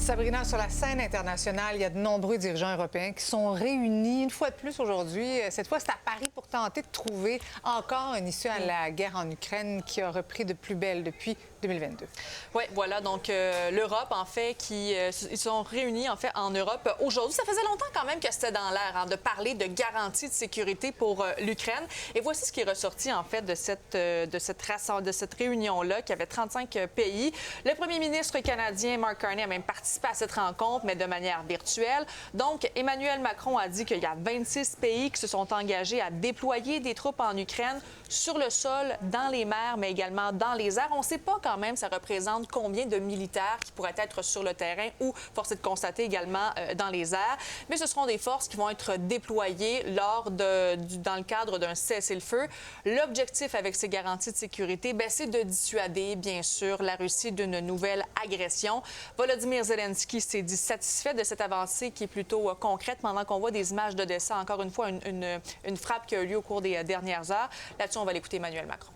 Sabrina, sur la scène internationale, il y a de nombreux dirigeants européens qui sont réunis une fois de plus aujourd'hui. Cette fois, c'est à Paris pour tenter de trouver encore une issue à la guerre en Ukraine qui a repris de plus belle depuis 2022. Oui, voilà. Donc, l'Europe, en fait, ils sont réunis, en fait, en Europe aujourd'hui. Ça faisait longtemps quand même que c'était dans l'air de parler de garantie de sécurité pour l'Ukraine. Et voici ce qui est ressorti, en fait, de cette réunion-là, qui avait 35 pays. Le premier ministre canadien, Mark Carney, a même participé à cette rencontre, mais de manière virtuelle. Donc, Emmanuel Macron a dit qu'il y a 26 pays qui se sont engagés à déployer des troupes en Ukraine sur le sol, dans les mers, mais également dans les airs. On ne sait pas quand même ça représente combien de militaires qui pourraient être sur le terrain ou, force est de constater, également dans les airs. Mais ce seront des forces qui vont être déployées dans le cadre d'un cessez-le-feu. L'objectif avec ces garanties de sécurité, c'est de dissuader, bien sûr, la Russie d'une nouvelle agression. Volodymyr Zelensky s'est dit satisfait de cette avancée qui est plutôt concrète pendant qu'on voit des images d'Odessa. Encore une fois, une frappe qui a eu lieu au cours des dernières heures. Là-dessus, on va l'écouter Emmanuel Macron.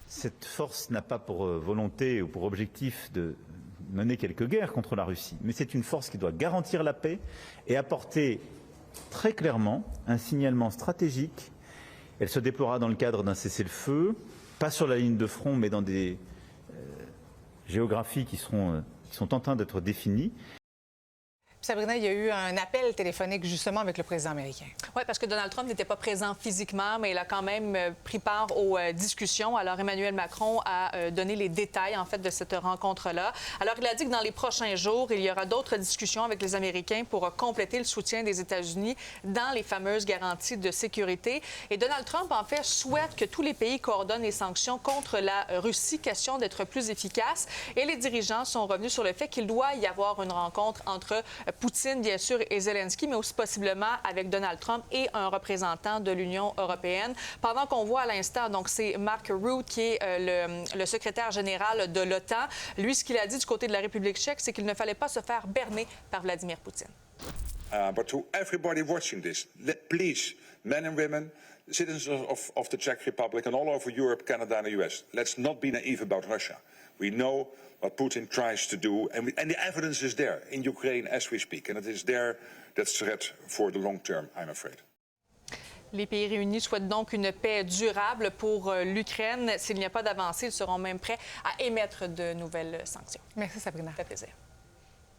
Cette force n'a pas pour volonté ou pour objectif de mener quelques guerres contre la Russie, mais c'est une force qui doit garantir la paix et apporter très clairement un signalement stratégique. Elle se déploiera dans le cadre d'un cessez-le-feu, pas sur la ligne de front, mais dans des géographies qui sont en train d'être définies. Sabrina, il y a eu un appel téléphonique justement avec le président américain. Oui, parce que Donald Trump n'était pas présent physiquement, mais il a quand même pris part aux discussions. Alors, Emmanuel Macron a donné les détails, en fait, de cette rencontre-là. Alors, il a dit que dans les prochains jours, il y aura d'autres discussions avec les Américains pour compléter le soutien des États-Unis dans les fameuses garanties de sécurité. Et Donald Trump, en fait, souhaite que tous les pays coordonnent les sanctions contre la Russie, question d'être plus efficace. Et les dirigeants sont revenus sur le fait qu'il doit y avoir une rencontre entre Poutine, bien sûr, et Zelensky, mais aussi possiblement avec Donald Trump et un représentant de l'Union européenne. Pendant qu'on voit à l'instant, donc c'est Mark Rutte qui est le secrétaire général de l'OTAN. Lui, ce qu'il a dit du côté de la République tchèque, c'est qu'il ne fallait pas se faire berner par Vladimir Poutine. But to everybody watching this, please, men and women, citizens of the Czech Republic and all over Europe, Canada and the US, let's not be naive about Russia. We know what Putin tries to do, and the evidence is there in Ukraine as we speak, and it is there that threat for the long term, I'm afraid. Les pays réunis souhaitent donc une paix durable pour l'Ukraine. S'il n'y a pas d'avancée, ils seront même prêts à émettre de nouvelles sanctions. Merci, Sabrina. Ça fait plaisir.